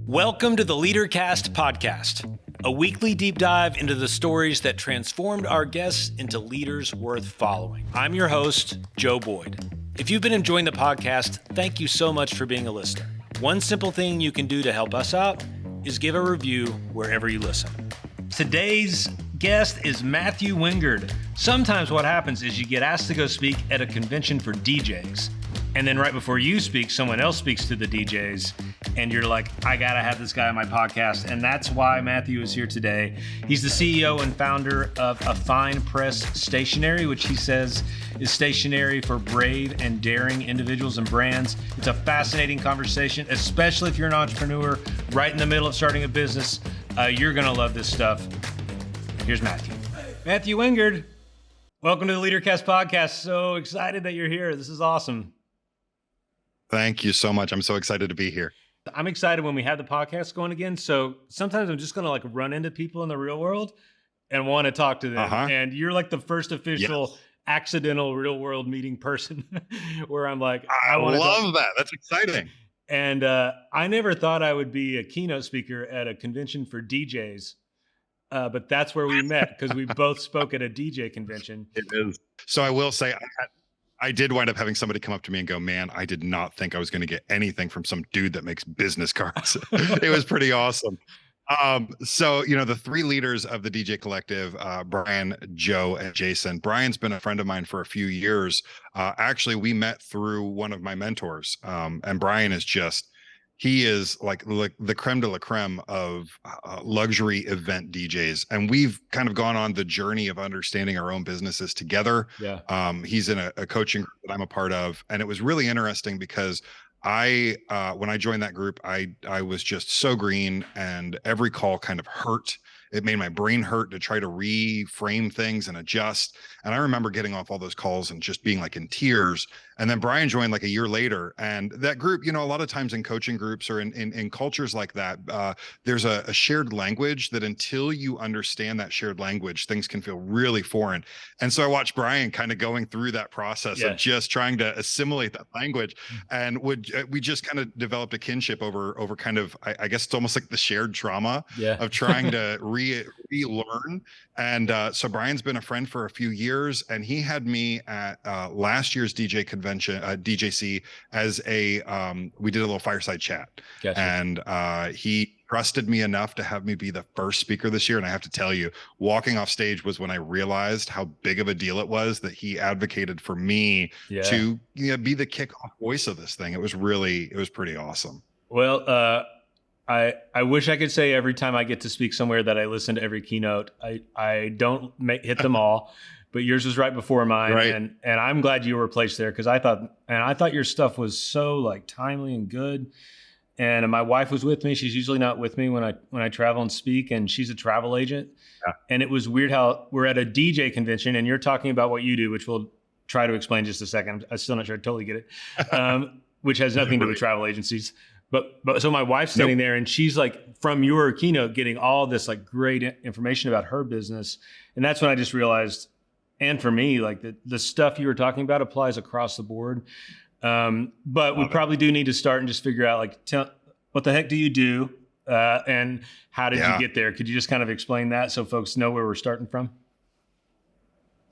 Welcome to the Leadercast podcast, a weekly deep dive into the stories that transformed our guests into leaders worth following. I'm your host, Joe Boyd. If you've been enjoying the podcast, thank you so much for being a listener. One simple thing you can do to help us out is give a review wherever you listen. Today's guest is Matthew Wengerd. Sometimes what happens is you get asked to go speak at a convention for DJs. And then right before you speak, someone else speaks to the DJs. And you're like, I gotta have this guy on my podcast. And that's why Matthew is here today. He's the CEO and founder of A Fine Press Stationery, which he says is stationery for brave and daring individuals and brands. It's a fascinating conversation, especially if you're an entrepreneur right in the middle of starting a business. You're gonna love this stuff. Here's Matthew. Matthew Wengerd, welcome to the Leadercast podcast. So excited that you're here. This is awesome. Thank you so much. I'm so excited to be here. I'm excited when we have the podcast going again. So sometimes I'm just going to run into people in the real world and want to talk to them. And you're like the first official accidental real world meeting person where I'm like, I love that. That's exciting. And I never thought I would be a keynote speaker at a convention for DJs. But that's where we met because we both spoke at a DJ convention. It is. So I will say I did wind up having somebody come up to me and go, man, I did not think I was going to get anything from some dude that makes business cards. It was pretty awesome. So, the three leaders of the DJ Collective, Brian, Joe, and Jason. Brian's been a friend of mine for a few years. Actually, we met through one of my mentors. And Brian is he is like the creme de la creme of luxury event DJs. And we've kind of gone on the journey of understanding our own businesses together. Yeah. He's in a coaching group that I'm a part of. And it was really interesting because when I joined that group, I was just so green and every call kind of hurt. It made my brain hurt to try to reframe things and adjust. And I remember getting off all those calls and just being like in tears. And then Brian joined like a year later. And that group, a lot of times in coaching groups or in cultures like that, there's a shared language that until you understand that shared language, things can feel really foreign. And so I watched Brian kind of going through that process of just trying to assimilate that language. And we just kind of developed a kinship over kind of, I guess it's almost like the shared trauma of trying to relearn. And so Brian's been a friend for a few years, and he had me at last year's DJ convention, DJC, as we did a little fireside chat. Gotcha. And he trusted me enough to have me be the first speaker this year. And I have to tell you, walking off stage was when I realized how big of a deal it was that he advocated for me to be the kickoff voice of this thing. It was pretty awesome. Well, I wish I could say every time I get to speak somewhere that I listen to every keynote. I don't hit them all, but yours was right before mine. Right. And I'm glad you were placed there because I thought your stuff was so timely and good. And my wife was with me. She's usually not with me when I travel and speak, and she's a travel agent. Yeah. And it was weird how we're at a DJ convention and you're talking about what you do, which we'll try to explain in just a second. I'm still not sure I totally get it, which has nothing to do with travel agencies. But so my wife's standing there and she's from your keynote getting all this great information about her business. And that's when I just realized, and for me, the stuff you were talking about applies across the board. But we probably do need to start and just figure out what the heck do you do? And how did you get there? Could you just kind of explain that so folks know where we're starting from?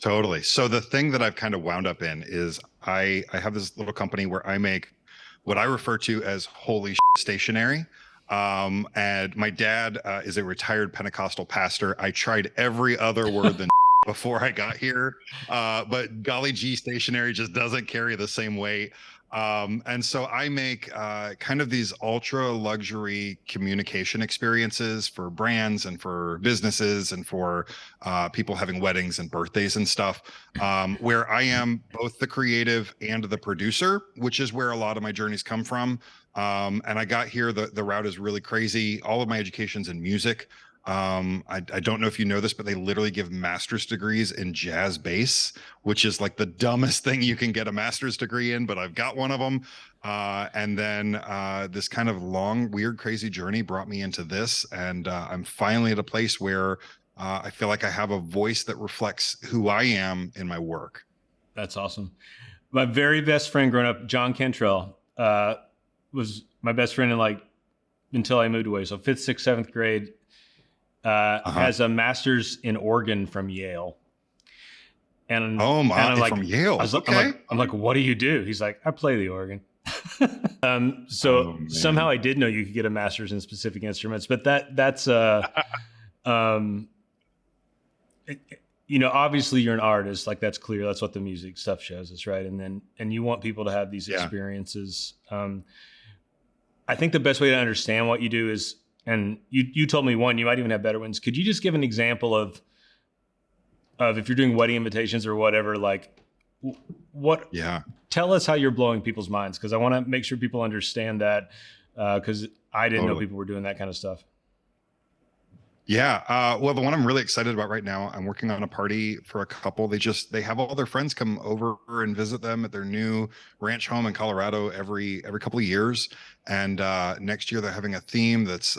Totally. So the thing that I've kind of wound up in is I have this little company where I make what I refer to as holy stationery. And my dad is a retired Pentecostal pastor. I tried every other word than before I got here, but golly gee, stationery just doesn't carry the same weight. And so I make kind of these ultra luxury communication experiences for brands and for businesses and for people having weddings and birthdays and stuff, where I am both the creative and the producer, which is where a lot of my journeys come from. And I got here, the route is really crazy. All of my education's in music. I don't know if you know this, but they literally give master's degrees in jazz bass, which is the dumbest thing you can get a master's degree in, but I've got one of them. And then this kind of long, weird, crazy journey brought me into this. And I'm finally at a place where I feel like I have a voice that reflects who I am in my work. That's awesome. My very best friend growing up, John Cantrell, was my best friend in until I moved away. So 5th, 6th, 7th grade, has a master's in organ from Yale. And Oh my, I'm like, from Yale. I'm like, what do you do? He's like, I play the organ. Somehow I did know you could get a master's in specific instruments, but that's obviously you're an artist, like that's clear. That's what the music stuff shows us, right? And you want people to have these experiences. I think the best way to understand what you do is, and you told me one, you might even have better ones. Could you just give an example of if you're doing wedding invitations or whatever, like what? Yeah. Tell us how you're blowing people's minds, because I want to make sure people understand that, because I didn't know people were doing that kind of stuff. Yeah. Well, the one I'm really excited about right now, I'm working on a party for a couple. They have all their friends come over and visit them at their new ranch home in Colorado every couple of years. And next year they're having a theme that's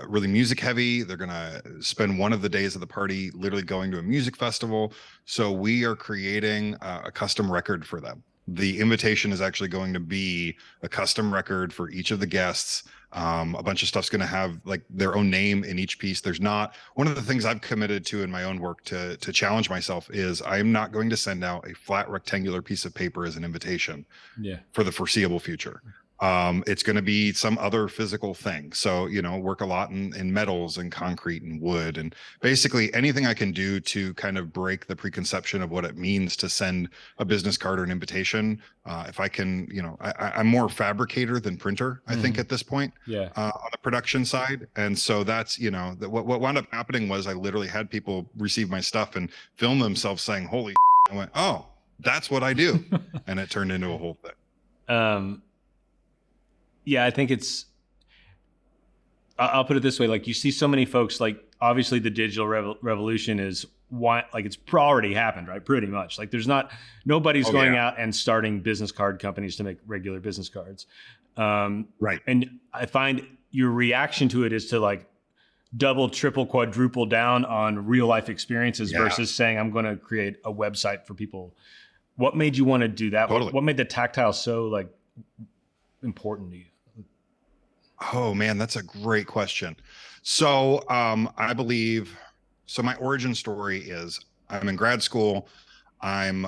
really music heavy. They're going to spend one of the days of the party literally going to a music festival. So we are creating a custom record for them. The invitation is actually going to be a custom record for each of the guests. A bunch of stuff's going to have like their own name in each piece. There's not, one of the things I've committed to in my own work to challenge myself is I am not going to send out a flat rectangular piece of paper as an invitation for the foreseeable future. It's going to be some other physical thing. So, work a lot in metals and concrete and wood, and basically anything I can do to kind of break the preconception of what it means to send a business card or an invitation. If I can, I'm more fabricator than printer, I think at this point, on the production side. And so that's, what wound up happening was I literally had people receive my stuff and film themselves saying, holy shit. I went, oh, that's what I do. And it turned into a whole thing. Yeah, I think I'll put it this way. Like, you see so many folks, like, obviously the digital revolution is it's already happened, right? Pretty much. Like, nobody's going out and starting business card companies to make regular business cards. Right. And I find your reaction to it is to like double, triple, quadruple down on real life experiences versus saying, I'm going to create a website for people. What made you want to do that? Totally. What made the tactile so like important to you? Oh man, that's a great question. So I believe, so my origin story is I'm in grad school. I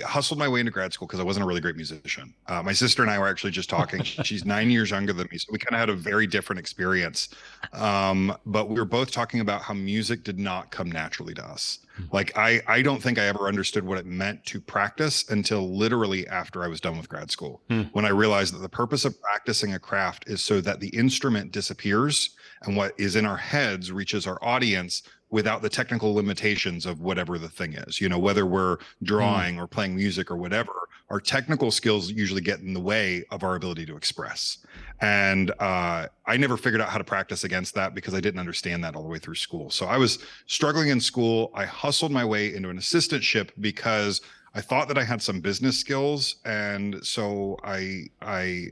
hustled my way into grad school because I wasn't a really great musician. My sister and I were actually just talking. She's 9 years younger than me, so we kind of had a very different experience. But we were both talking about how music did not come naturally to us. Like, I don't think I ever understood what it meant to practice until literally after I was done with grad school, when I realized that the purpose of practicing a craft is so that the instrument disappears and what is in our heads reaches our audience without the technical limitations of whatever the thing is. Whether we're drawing or playing music or whatever, our technical skills usually get in the way of our ability to express. And I never figured out how to practice against that because I didn't understand that all the way through school. So I was struggling in school. I hustled my way into an assistantship because I thought that I had some business skills. And so I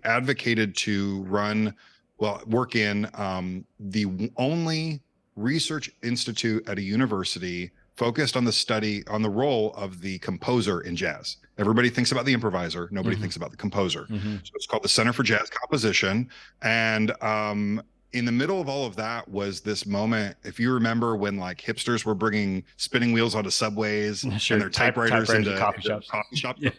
advocated to work in the only research institute at a university focused on the role of the composer in jazz. Everybody thinks about the improviser. Nobody thinks about the composer. So it's called the Center for Jazz Composition. And in the middle of all of that was this moment, if you remember, when like hipsters were bringing spinning wheels onto subways and their typewriters into coffee shops. Yeah.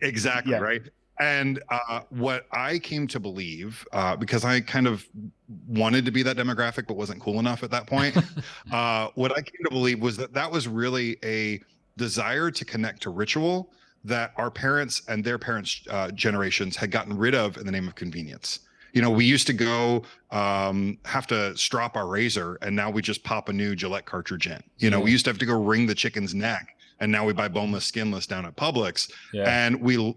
Exactly. Yeah. Right. And what I came to believe, because I kind of wanted to be that demographic, but wasn't cool enough at that point, what I came to believe was that was really a desire to connect to ritual that our parents and their parents' generations had gotten rid of in the name of convenience. We used to go have to strop our razor, and now we just pop a new Gillette cartridge in. We used to have to go wring the chicken's neck, and now we buy boneless, skinless down at Publix. Yeah. And we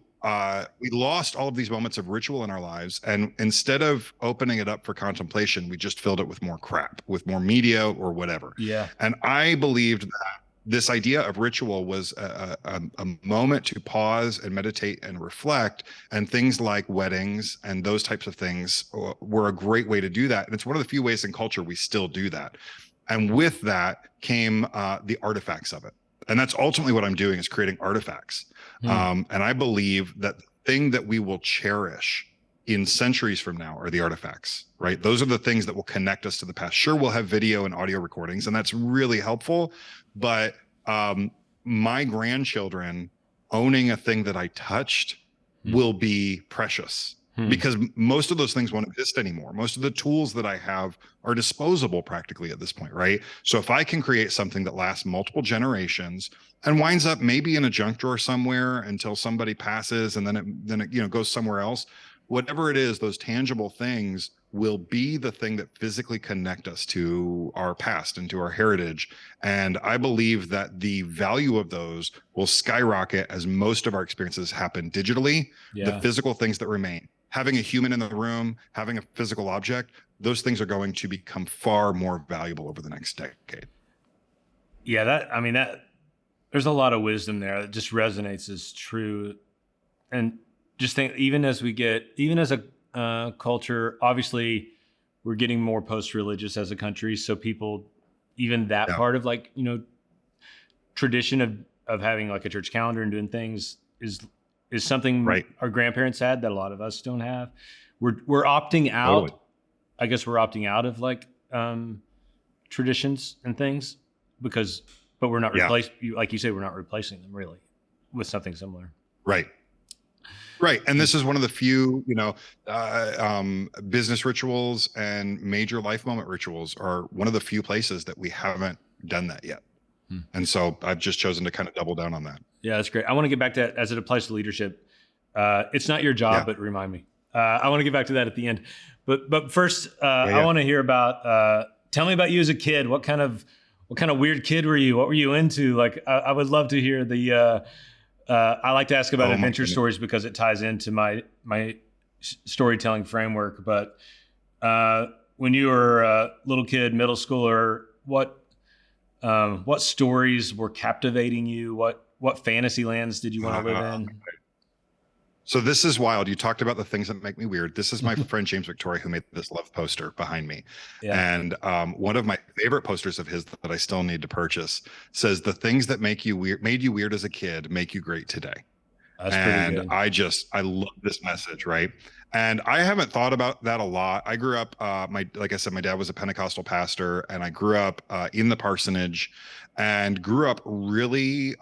lost all of these moments of ritual in our lives. And instead of opening it up for contemplation, we just filled it with more crap, with more media or whatever. Yeah. And I believed that this idea of ritual was a moment to pause and meditate and reflect, and things like weddings and those types of things were a great way to do that. And it's one of the few ways in culture we still do that. And with that came the artifacts of it. And that's ultimately what I'm doing, is creating artifacts. And I believe that the thing that we will cherish in centuries from now are the artifacts, right? Those are the things that will connect us to the past. Sure, we'll have video and audio recordings, and that's really helpful. But my grandchildren owning a thing that I touched will be precious because most of those things won't exist anymore. Most of the tools that I have are disposable practically at this point, right? So if I can create something that lasts multiple generations and winds up maybe in a junk drawer somewhere until somebody passes, and then it goes somewhere else, whatever it is, those tangible things will be the thing that physically connect us to our past and to our heritage. And I believe that the value of those will skyrocket as most of our experiences happen digitally. The physical things that remain, having a human in the room, having a physical object, those things are going to become far more valuable over the next decade. Yeah, that there's a lot of wisdom there that just resonates as true. And just think, even as a culture, obviously we're getting more post-religious as a country. So people, even that part of tradition of having like a church calendar and doing things is something our grandparents had that a lot of us don't have. We're opting out. Totally. I guess we're opting out of traditions and things but we're not like you say, we're not replacing them really with something similar. Right. And this is one of the few, business rituals and major life moment rituals are one of the few places that we haven't done that yet. And so I've just chosen to kind of double down on that. Yeah, that's great. I want to get back to that as it applies to leadership. It's not your job, but remind me. I want to get back to that at the end. But first, I want to hear about, tell me about you as a kid. What kind of weird kid were you? What were you into? Like, I would love to hear I like to ask about adventure stories because it ties into my storytelling framework. But when you were a little kid, middle schooler, what stories were captivating you? What fantasy lands did you want to live in? So this is wild. You talked about the things that make me weird. This is my friend James Victoria who made this love poster behind me. Yeah. And one of my favorite posters of his that I still need to purchase says, "The things that made you weird as a kid make you great today." That's pretty good. I love this message, right? And I haven't thought about that a lot. I grew up, like I said, my dad was a Pentecostal pastor, and I grew up in the parsonage and grew up really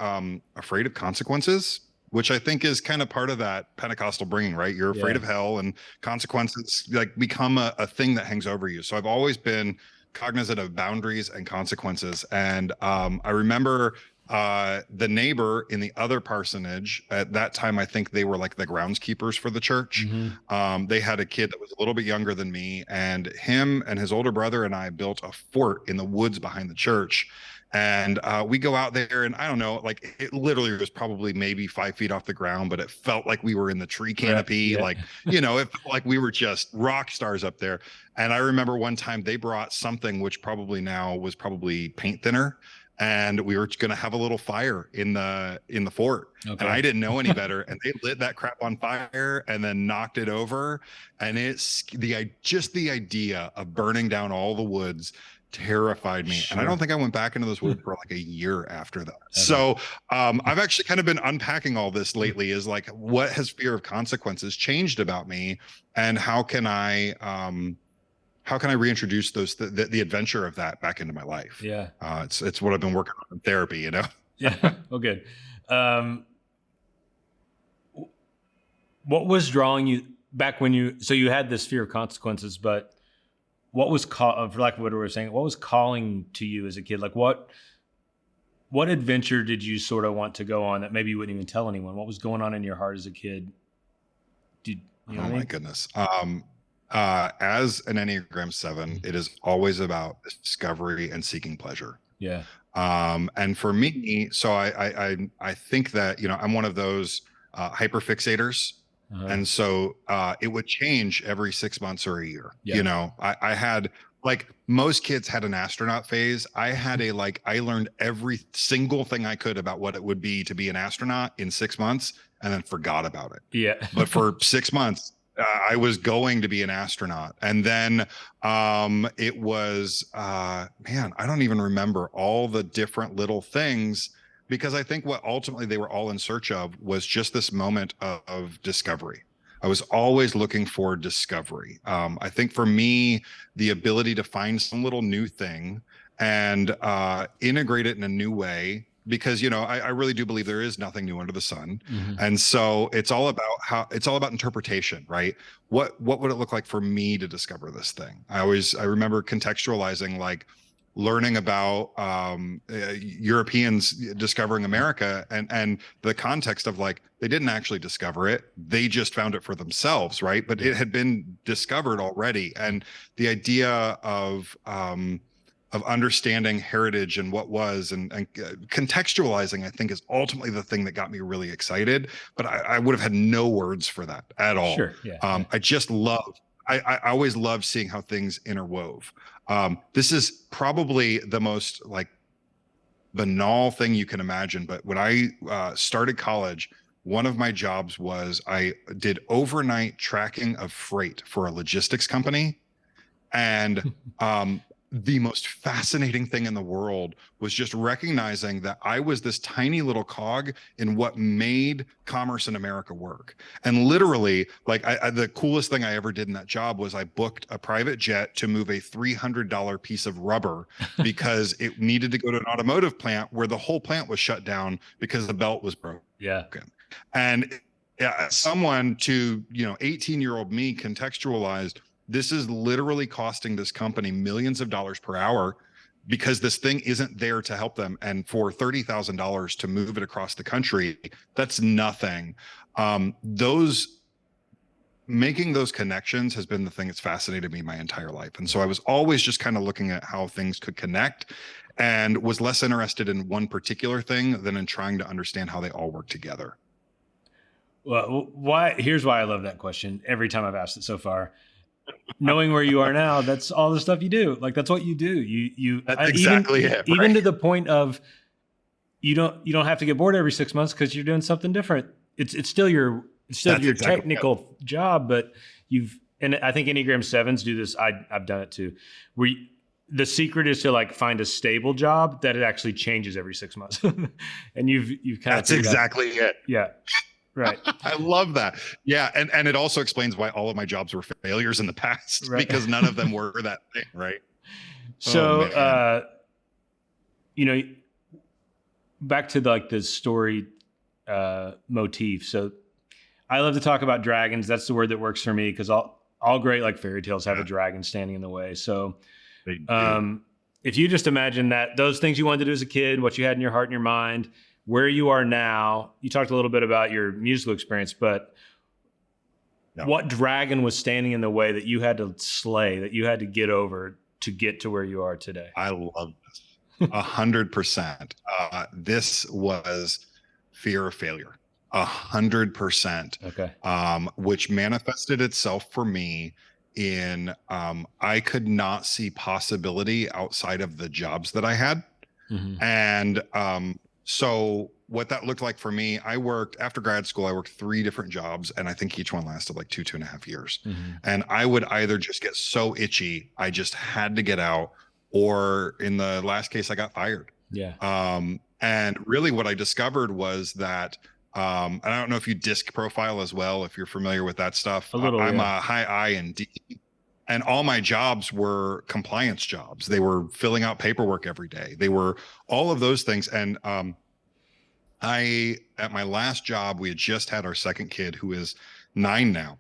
afraid of consequences, which I think is kind of part of that Pentecostal bringing, right? You're afraid of hell, and consequences become a thing that hangs over you. So I've always been cognizant of boundaries and consequences. And I remember the neighbor in the other parsonage at that time, I think they were like the groundskeepers for the church. They had a kid that was a little bit younger than me, and him and his older brother and I built a fort in the woods behind the church. And we go out there, and I don't know, like it literally was probably maybe 5 feet off the ground, but it felt like we were in the tree canopy. It felt like we were just rock stars up there. And I remember one time they brought something which probably now was probably paint thinner, and we were going to have a little fire in the fort. Okay. And I didn't know any better, and they lit that crap on fire and then knocked it over. And just the idea of burning down all the woods terrified me. Sure. And I don't think I went back into those woods for like a year after that. Okay. So I've actually kind of been unpacking all this lately, is like, what has fear of consequences changed about me, and how can I reintroduce the adventure of that back into my life? Yeah. It's what I've been working on in therapy, Yeah. Oh, good. What was drawing you back so you had this fear of consequences, but what was, for lack of what we were saying, what was calling to you as a kid? Like what adventure did you sort of want to go on that maybe you wouldn't even tell anyone? What was going on in your heart as a kid? My goodness. As an Enneagram 7, it is always about discovery and seeking pleasure. Yeah. And for me, so I think that, I'm one of those hyperfixators. Uh-huh. And so it would change every 6 months or a year. Yeah. I had, like most kids had an astronaut phase. I had I learned every single thing I could about what it would be to be an astronaut in 6 months, and then forgot about it. Yeah. But for 6 months, I was going to be an astronaut. And then it was, I don't even remember all the different little things, because I think what ultimately they were all in search of was just this moment of discovery. I was always looking for discovery. I think for me, the ability to find some little new thing and integrate it in a new way, because I really do believe there is nothing new under the sun. Mm-hmm. And so it's all about interpretation, right? What would it look like for me to discover this thing? I remember contextualizing, like learning about Europeans discovering America, and the context of, like, they didn't actually discover it, they just found it for themselves, right? But it had been discovered already. And the idea of understanding heritage and what was, and contextualizing, I think, is ultimately the thing that got me really excited. But I would have had no words for that at all. Sure. Yeah. I just love, I always loved seeing how things interwove. This is probably the most, like, banal thing you can imagine. But when I started college, one of my jobs was I did overnight tracking of freight for a logistics company. And the most fascinating thing in the world was just recognizing that I was this tiny little cog in what made commerce in America work. And literally, like, the coolest thing I ever did in that job was I booked a private jet to move a $300 piece of rubber because it needed to go to an automotive plant where the whole plant was shut down because the belt was broken. Yeah. And someone to, 18-year-old me contextualized, this is literally costing this company millions of dollars per hour because this thing isn't there to help them. And for $30,000 to move it across the country, that's nothing. Making those connections has been the thing that's fascinated me my entire life. And so I was always just kind of looking at how things could connect, and was less interested in one particular thing than in trying to understand how they all work together. Well, here's why I love that question every time I've asked it so far. Knowing where you are now, that's all the stuff you do. Like, that's what you do. That's exactly it. Right? Even to the point of you don't have to get bored every 6 months because you're doing something different. It's still your technical job, but and I think Enneagram 7s do this. I've done it too. The secret is to, like, find a stable job that it actually changes every 6 months. And you've kind of, that's exactly it. Yeah. Right. I love that. Yeah. And it also explains why all of my jobs were failures in the past, right? Because none of them were that thing. Right. So, back to the story motif. So I love to talk about dragons. That's the word that works for me, because all great, like, fairy tales have a dragon standing in the way. So if you just imagine that those things you wanted to do as a kid, what you had in your heart and your mind, where you are now, you talked a little bit about your musical experience, but what dragon was standing in the way that you had to slay, that you had to get over to get to where you are today? I love this. 100%. This was fear of failure. 100%. Okay. Which manifested itself for me in I could not see possibility outside of the jobs that I had. Mm-hmm. And so what that looked like for me, after grad school, I worked 3 different jobs, and I think each one lasted like 2.5 years. Mm-hmm. And I would either just get so itchy, I just had to get out, or in the last case, I got fired. Yeah. And really what I discovered was that, I don't know if you disc profile as well, if you're familiar with that stuff. A little, I'm a high I and D. And all my jobs were compliance jobs. They were filling out paperwork every day. They were all of those things. And at my last job, we had just had our second kid, who is 9 now.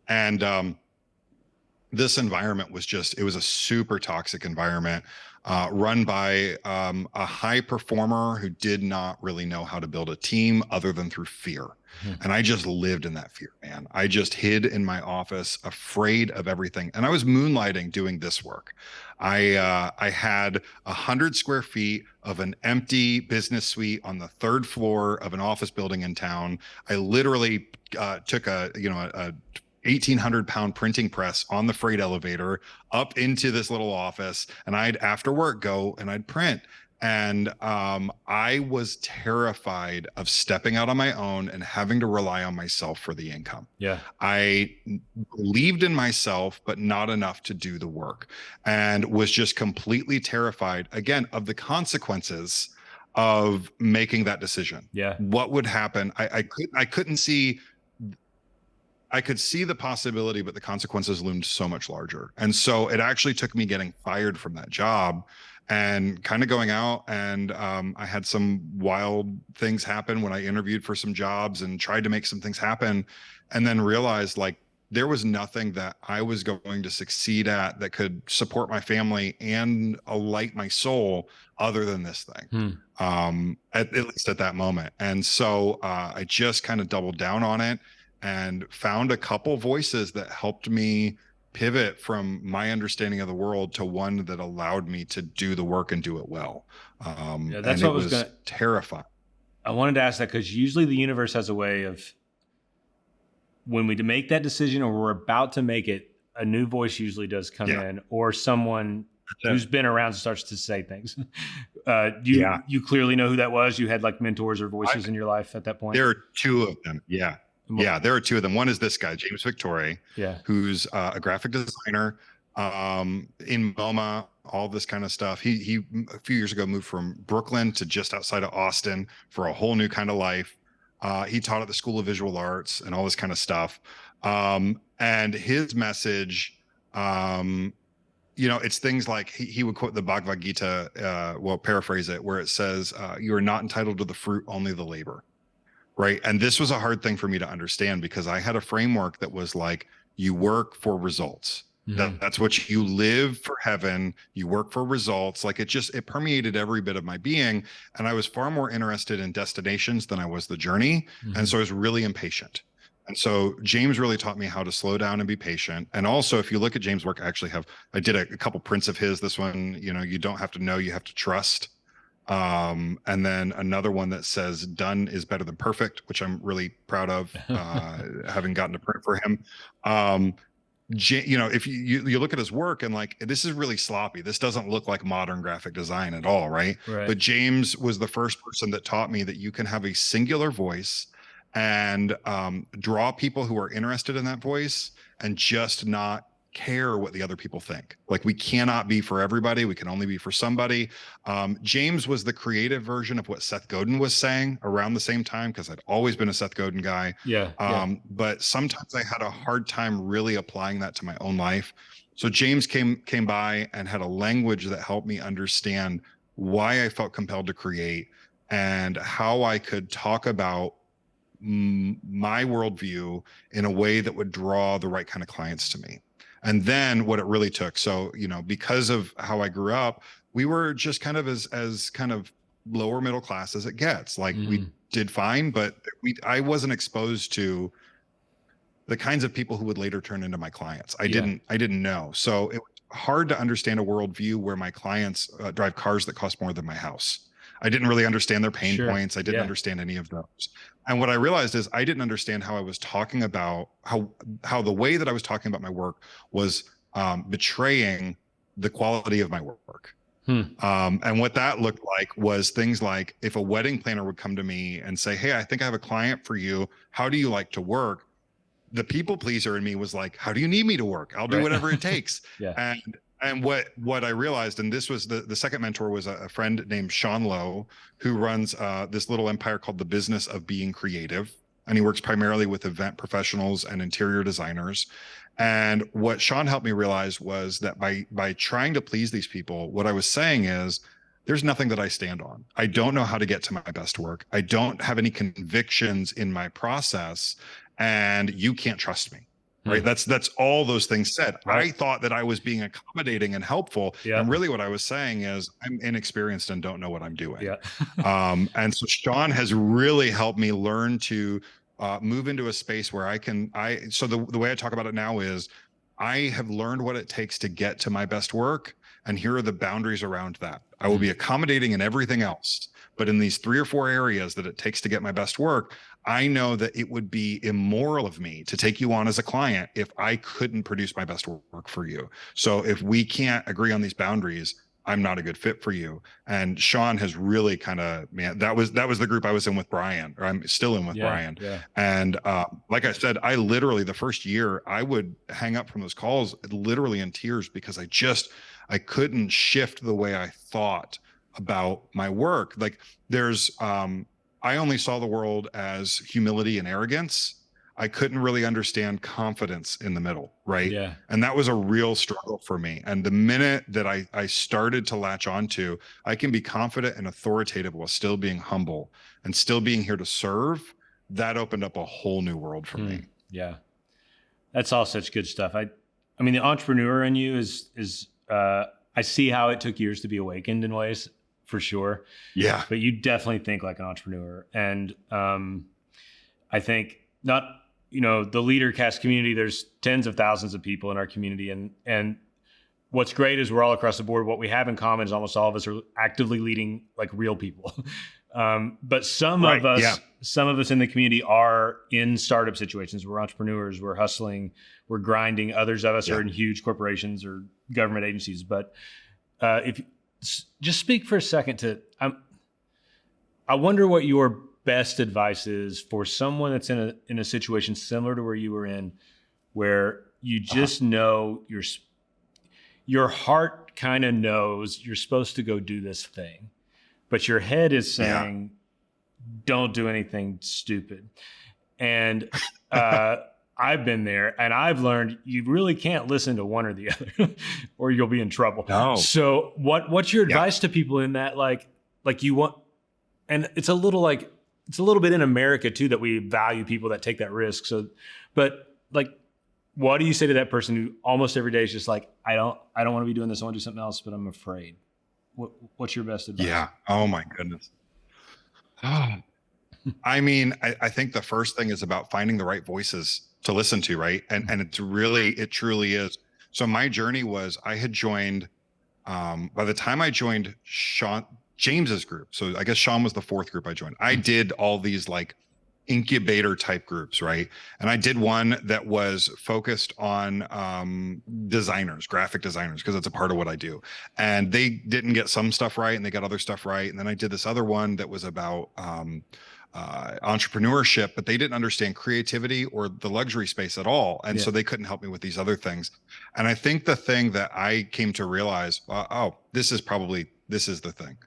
And this environment was it was a super toxic environment, run by a high performer who did not really know how to build a team other than through fear. And I just lived in that fear, man. I just hid in my office, afraid of everything. And I was moonlighting doing this work. I had 100 square feet of an empty business suite on the 3rd floor of an office building in town. I literally took a 1,800-pound printing press on the freight elevator up into this little office, and I'd, after work, go and I'd print. And I was terrified of stepping out on my own and having to rely on myself for the income. Yeah. I believed in myself, but not enough to do the work, and was just completely terrified, again, of the consequences of making that decision. Yeah. What would happen? I couldn't see I could see the possibility, but the consequences loomed so much larger. And so it actually took me getting fired from that job and kind of going out. And I had some wild things happen when I interviewed for some jobs and tried to make some things happen, and then realized like there was nothing that I was going to succeed at that could support my family and alight my soul other than this thing. At least at that moment. And so I just kind of doubled down on it and found a couple voices that helped me pivot from my understanding of the world to one that allowed me to do the work and do it well. Yeah, that's and what it was gonna. terrifying. I wanted to ask that because usually the universe has a way of, when we make that decision or we're about to make it, a new voice usually does come in, or someone who's been around starts to say things. You clearly know who that was. You had like mentors or voices in your life at that point. There are two of them. Yeah, there are two of them. One is this guy, James Victoria, who's a graphic designer in MoMA, all this kind of stuff. He a few years ago moved from Brooklyn to just outside of Austin for a whole new kind of life. He taught at the School of Visual Arts and all this kind of stuff. And his message, it's things like he would quote the Bhagavad Gita, paraphrase it, where it says, you are not entitled to the fruit, only the labor. Right. And this was a hard thing for me to understand because I had a framework that was like, you work for results. That's what you live for heaven. You work for results. Like it permeated every bit of my being. And I was far more interested in destinations than I was the journey. And so I was really impatient. And so James really taught me how to slow down and be patient. And also, if you look at James' work, I did a couple prints of his. This one, you don't have to know, you have to trust. And then another one that says done is better than perfect, which I'm really proud of, having gotten to print for him. If you look at his work and like, this is really sloppy. This doesn't look like modern graphic design at all, right? But James was the first person that taught me that you can have a singular voice and draw people who are interested in that voice and just not care what the other people think. Like, we cannot be for everybody. We can only be for somebody. James was the creative version of what Seth Godin was saying around the same time, because I'd always been a Seth Godin guy. But sometimes I had a hard time really applying that to my own life. So James came by and had a language that helped me understand why I felt compelled to create and how I could talk about my worldview in a way that would draw the right kind of clients to me. And then what it really took. So, because of how I grew up, we were just kind of as kind of lower middle class as it gets. Like, we did fine, but I wasn't exposed to the kinds of people who would later turn into my clients. I didn't know. So it was hard to understand a worldview where my clients drive cars that cost more than my house. I didn't really understand their pain points. I didn't understand any of those. And what I realized is I didn't understand how I was talking about how the way that I was talking about my work was betraying the quality of my work. And what that looked like was things like, if a wedding planner would come to me and say, hey, I think I have a client for you. How do you like to work? The people pleaser in me was like, how do you need me to work? I'll do whatever it takes. And what I realized, and this was the second mentor, was a friend named Sean Lowe, who runs this little empire called The Business of Being Creative. And he works primarily with event professionals and interior designers. And what Sean helped me realize was that by trying to please these people, what I was saying is, there's nothing that I stand on. I don't know how to get to my best work. I don't have any convictions in my process, and you can't trust me. Right. That's all those things said. I thought that I was being accommodating and helpful. And really what I was saying is, I'm inexperienced and don't know what I'm doing. And so Sean has really helped me learn to move into a space where so the way I talk about it now is, I have learned what it takes to get to my best work. And here are the boundaries around that. I will be accommodating in everything else, but in these 3 or 4 areas that it takes to get my best work, I know that it would be immoral of me to take you on as a client if I couldn't produce my best work for you. So if we can't agree on these boundaries, I'm not a good fit for you. And Sean has really kind of, that was the group I was in with Brian, or I'm still in with Brian. And like I said, I literally, the first year, I would hang up from those calls literally in tears, because I couldn't shift the way I thought about my work. Like, I only saw the world as humility and arrogance. I couldn't really understand confidence in the middle, right? Yeah. And that was a real struggle for me. And the minute that I started to latch onto, I can be confident and authoritative while still being humble and still being here to serve, that opened up a whole new world for me. Yeah. That's all such good stuff. I mean, the entrepreneur in you is I see how it took years to be awakened in ways, for sure. Yeah. But you definitely think like an entrepreneur. And I think not, the Leadercast community, there's tens of thousands of people in our community. And what's great is we're all across the board. What we have in common is almost all of us are actively leading like real people. But some of us in the community are in startup situations. We're entrepreneurs, we're hustling, we're grinding. Others of us are in huge corporations or government agencies. But if just speak for a second to, I wonder what your best advice is for someone that's in a situation similar to where you were in, where you just know your heart kind of knows you're supposed to go do this thing, but your head is saying, don't do anything stupid. And I've been there, and I've learned you really can't listen to one or the other or you'll be in trouble. No. So what's your advice to people in that, like you want, and it's a little bit in America too, that we value people that take that risk. So, but like, what do you say to that person who almost every day is just like, I don't want to be doing this. I want to do something else, but I'm afraid. What's your best advice? Yeah. Oh my goodness. I mean, I think the first thing is about finding the right voices to listen to, right? And it truly is. So my journey was, I had joined, by the time I joined James's group, so I guess Sean was the fourth group I joined. I did all these like incubator type groups, right? And I did one that was focused on designers, graphic designers, because it's a part of what I do. And they didn't get some stuff right and they got other stuff right. And then I did this other one that was about entrepreneurship, but they didn't understand creativity or the luxury space at all. And so they couldn't help me with these other things. And I think the thing that I came to realize, this is the thing.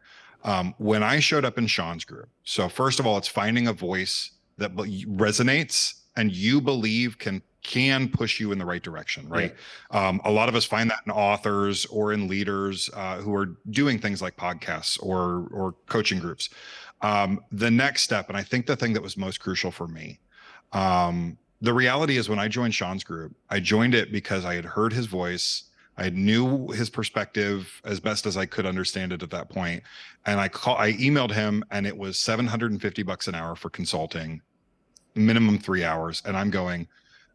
When I showed up in Sean's group, so first of all, it's finding a voice that resonates and you believe can push you in the right direction, right? A lot of us find that in authors or in leaders who are doing things like podcasts or coaching groups. The next step, and I think the thing that was most crucial for me, the reality is when I joined Sean's group, I joined it because I had heard his voice. I knew his perspective as best as I could understand it at that point. And I emailed him, and it was $750 an hour for consulting, minimum 3 hours. And I'm going,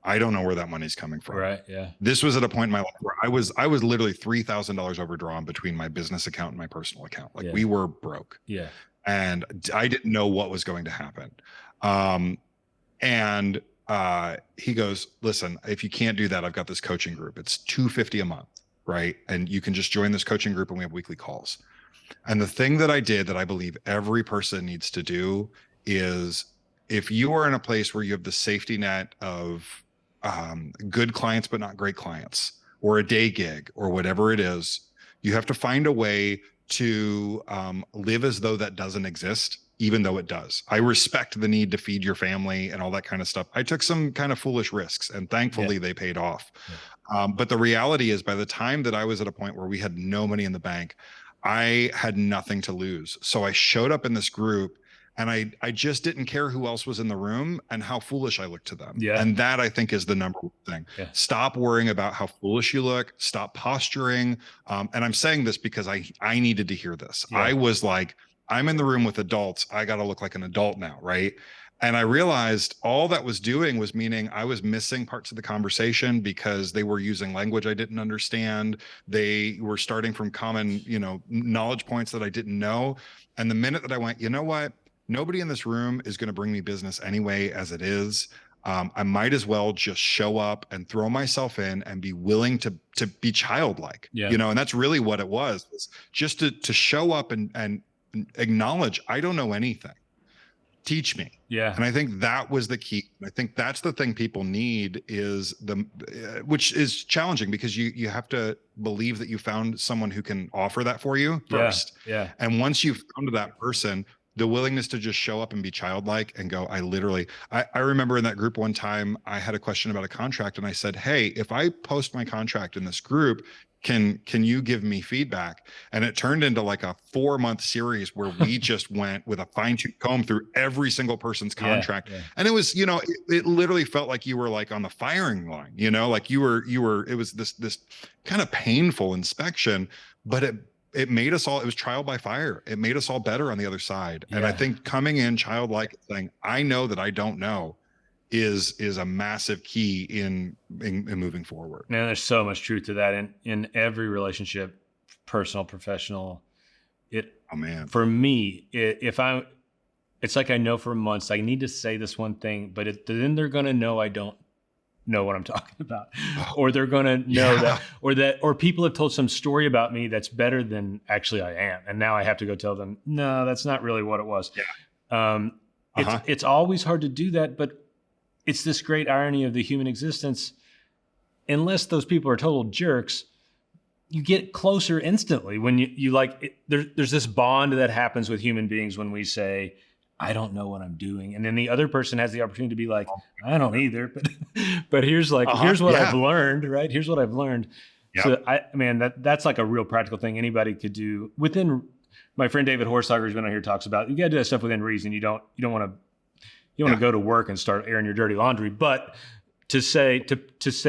I don't know where that money's coming from. Right. Yeah. This was at a point in my life where I was literally $3,000 overdrawn between my business account and my personal account. Like we were broke. Yeah. And I didn't know what was going to happen. And he goes, listen, if you can't do that, I've got this coaching group. It's $250 a month, right? And you can just join this coaching group and we have weekly calls. And the thing that I did that I believe every person needs to do is, if you are in a place where you have the safety net of good clients, but not great clients, or a day gig or whatever it is, you have to find a way to live as though that doesn't exist, even though it does. I respect the need to feed your family and all that kind of stuff. I took some kind of foolish risks, and thankfully they paid off. But the reality is, by the time that I was at a point where we had no money in the bank, I had nothing to lose. So I showed up in this group, and I just didn't care who else was in the room and how foolish I looked to them. And that, I think, is the number one thing. Stop worrying about how foolish you look. Stop posturing. And I'm saying this because I needed to hear this. I was like, I'm in the room with adults. I got to look like an adult now, right? And I realized all that was doing was meaning I was missing parts of the conversation because they were using language I didn't understand. They were starting from common, knowledge points that I didn't know. And the minute that I went, you know what? Nobody in this room is going to bring me business anyway, as it is. I might as well just show up and throw myself in and be willing to be childlike, and that's really what it was just to show up and acknowledge, I don't know anything. Teach me. And I think that was the key. I think that's the thing people need, is which is challenging, because you have to believe that you found someone who can offer that for you first. And once you've found that person, the willingness to just show up and be childlike and go, I remember in that group one time, I had a question about a contract and I said, hey, if I post my contract in this group, can you give me feedback? And it turned into like a 4-month series where we just went with a fine-tooth comb through every single person's contract. Yeah. And it was, it literally felt like you were like on the firing line, like you were, it was this kind of painful inspection, but it made us all, it was trial by fire. It made us all better on the other side. Yeah. And I think coming in childlike, saying, I know that I don't know, is a massive key in moving forward. Man, there's so much truth to that in every relationship, personal, professional. For me, it's like I know for months, I need to say this one thing, but then they're going to know I don't know what I'm talking about, or they're going to know or people have told some story about me that's better than actually I am. And now I have to go tell them, no, that's not really what it was. Yeah. It's always hard to do that, but it's this great irony of the human existence. Unless those people are total jerks, you get closer instantly when you like it. There's this bond that happens with human beings when we say, I don't know what I'm doing. And then the other person has the opportunity to be like, I don't either, but here's what I've learned, right? Here's what I've learned. Yep. So that's like a real practical thing anybody could do within. My friend David Horsager, who's been on here, talks about, you got to do that stuff within reason. You don't want to go to work and start airing your dirty laundry, but to say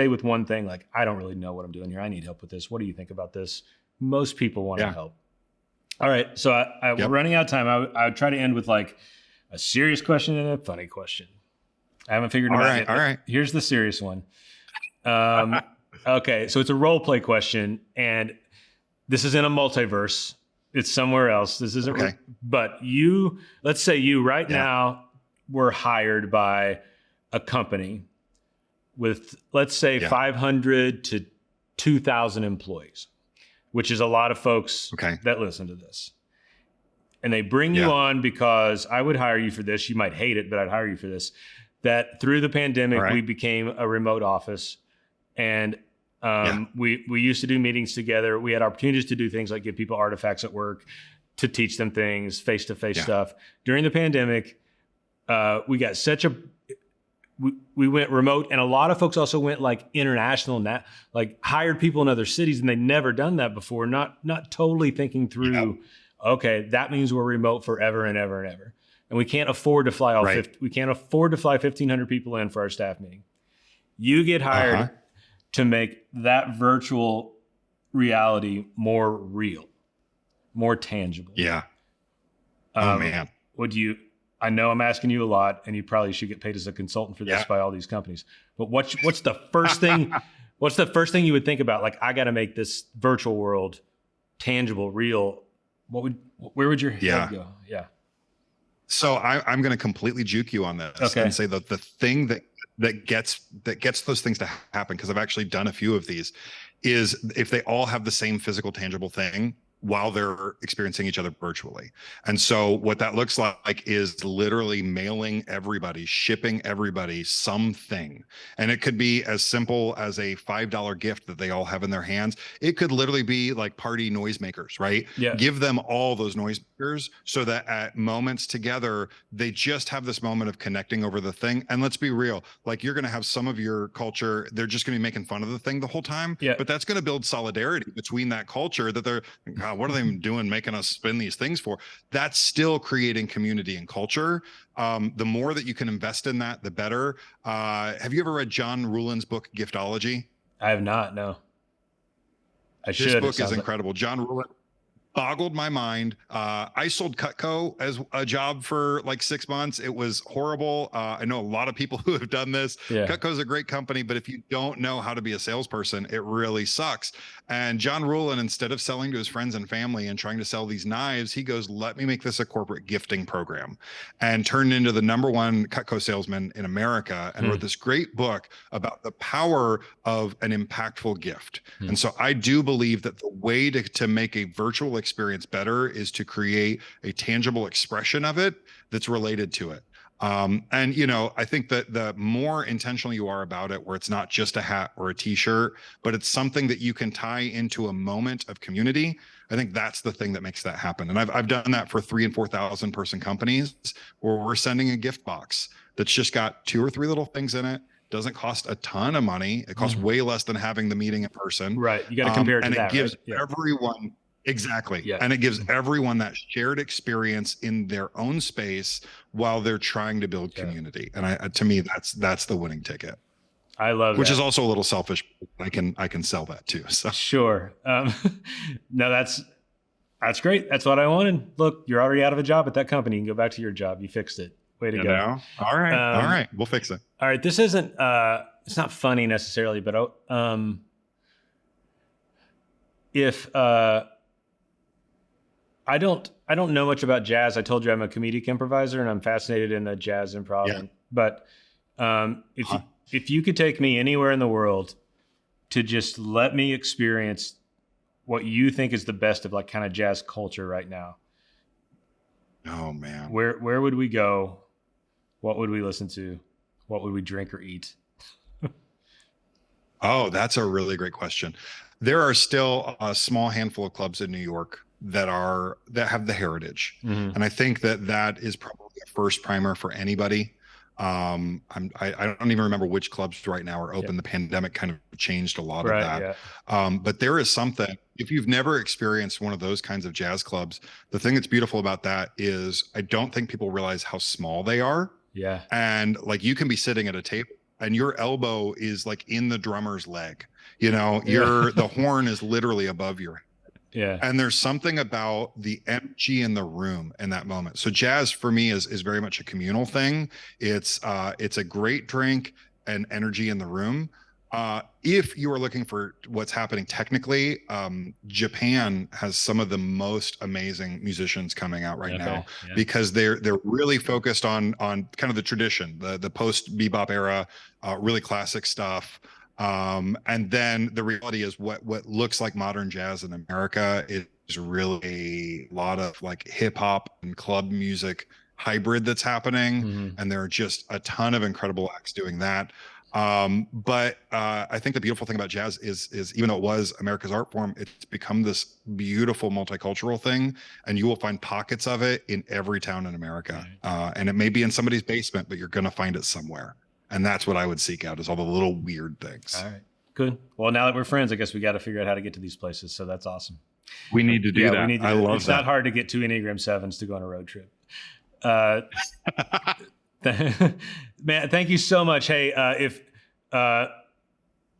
with one thing, like, I don't really know what I'm doing here. I need help with this. What do you think about this? Most people want to help. All right. So we're running out of time. I would try to end with like a serious question and a funny question. I haven't figured it out yet. All right. Here's the serious one. Okay. So it's a role play question, and this is in a multiverse. It's somewhere else. This isn't, okay. But let's say you right now were hired by a company with, let's say, 500 to 2,000 employees, which is a lot of folks that listen to this. And they bring you on because I would hire you for this. You might hate it, but I'd hire you for this. That through the pandemic, we became a remote office. And we used to do meetings together. We had opportunities to do things like give people artifacts at work, to teach them things, face-to-face stuff. During the pandemic, we got we went remote, and a lot of folks also went like international, like hired people in other cities, and they'd never done that before. Not totally thinking through, okay, that means we're remote forever and ever and ever. And we can't afford to fly we can't afford to fly 1,500 people in for our staff meeting. You get hired to make that virtual reality more real, more tangible. Yeah. Oh man. I know I'm asking you a lot, and you probably should get paid as a consultant for this by all these companies. But what's the first thing? What's the first thing you would think about? Like, I got to make this virtual world tangible, real. Where would your head go? Yeah. So I'm going to completely juke you on this and say that the thing that gets those things to happen, because I've actually done a few of these, is if they all have the same physical, tangible thing while they're experiencing each other virtually. And so what that looks like is literally mailing everybody, shipping everybody something. And it could be as simple as a $5 gift that they all have in their hands. It could literally be like party noisemakers, right? Yeah. Give them all those noisemakers so that at moments together, they just have this moment of connecting over the thing. And let's be real, like, you're going to have some of your culture, they're just going to be making fun of the thing the whole time. Yeah. But that's going to build solidarity between that culture, that they're, God, what are they doing making us spin these things for? That's still creating community and culture. The more that you can invest in that, the better. Have you ever read John Ruhlin's book, Giftology? I have not, no. I should. This book is incredible. John Ruhlin boggled my mind. I sold Cutco as a job for like 6 months. It was horrible. I know a lot of people who have done this. Yeah. Cutco is a great company, but if you don't know how to be a salesperson, it really sucks. And John Ruhlin, instead of selling to his friends and family and trying to sell these knives, he goes, let me make this a corporate gifting program, and turned into the #1 Cutco salesman in America, and wrote this great book about the power of an impactful gift. And so I do believe that the way to make a virtual experience better is to create a tangible expression of it that's related to it. And I think that the more intentional you are about it, where it's not just a hat or a t-shirt, but it's something that you can tie into a moment of community, I think that's the thing that makes that happen. And I've done that for 3,000 and 4,000 person companies where we're sending a gift box that's just got 2 or 3 little things in it. Doesn't cost a ton of money. It costs way less than having the meeting in person. Right. You got to compare it to and that, it gives right? Yeah. everyone exactly. Yeah. And it gives everyone that shared experience in their own space while they're trying to build community. And to me, that's the winning ticket. I love which that. is also a little selfish. I can sell that too. So sure. No, that's great. That's what I wanted. Look, you're already out of a job at that company. You can go back to your job. You fixed it. Way to go. All right. We'll fix it. All right. This isn't, it's not funny necessarily, but, if, I don't know much about jazz. I told you I'm a comedic improviser and I'm fascinated in the jazz improv. Yeah. But, if you could take me anywhere in the world to just let me experience what you think is the best of like kind of jazz culture right now. Oh man. Where would we go? What would we listen to? What would we drink or eat? Oh, that's a really great question. There are still a small handful of clubs in New York that have the heritage. Mm-hmm. And I think that is probably a first primer for anybody. I don't even remember which clubs right now are open. Yep. The pandemic kind of changed a lot Right, of that. Yeah. But there is something, if you've never experienced one of those kinds of jazz clubs, the thing that's beautiful about that is I don't think people realize how small they are. Yeah. And like you can be sitting at a table and your elbow is like in the drummer's leg, the horn is literally above your head. Yeah. And there's something about the energy in the room in that moment. So jazz for me is very much a communal thing. It's a great drink and energy in the room. If you are looking for what's happening technically, Japan has some of the most amazing musicians coming out right now because they're really focused on kind of the tradition, the post bebop era, really classic stuff. And then the reality is what looks like modern jazz in America is really a lot of like hip hop and club music hybrid that's happening. Mm-hmm. And there are just a ton of incredible acts doing that. But I think the beautiful thing about jazz is even though it was America's art form, it's become this beautiful multicultural thing, and you will find pockets of it in every town in America. And it may be in somebody's basement, but you're going to find it somewhere. And that's what I would seek out, is all the little weird things. All right, good. Well, now that we're friends, I guess we got to figure out how to get to these places. So that's awesome. We need to do that. I love that. It's not hard to get 2 Enneagram 7s to go on a road trip. Man, thank you so much. Hey, if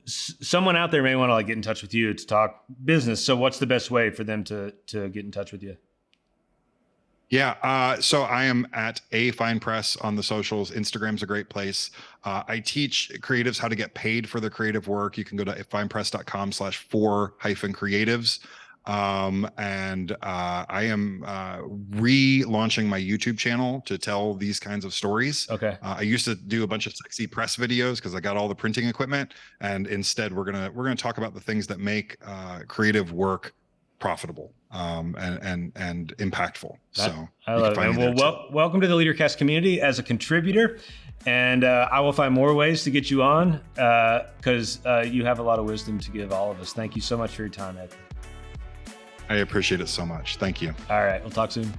someone out there may want to like get in touch with you to talk business, so what's the best way for them to get in touch with you? Yeah. So I am at A Fine Press on the socials. Instagram's a great place. I teach creatives how to get paid for their creative work. You can go to finepress.com/for-creatives. And I am relaunching my YouTube channel to tell these kinds of stories. Okay. I used to do a bunch of sexy press videos because I got all the printing equipment, and instead we're gonna talk about the things that make creative work profitable and impactful. So I love it. Well, welcome to the Leadercast community as a contributor, and I will find more ways to get you on because you have a lot of wisdom to give all of us. Thank you so much for your time, Ed. I appreciate it so much. Thank you. All right. We'll talk soon.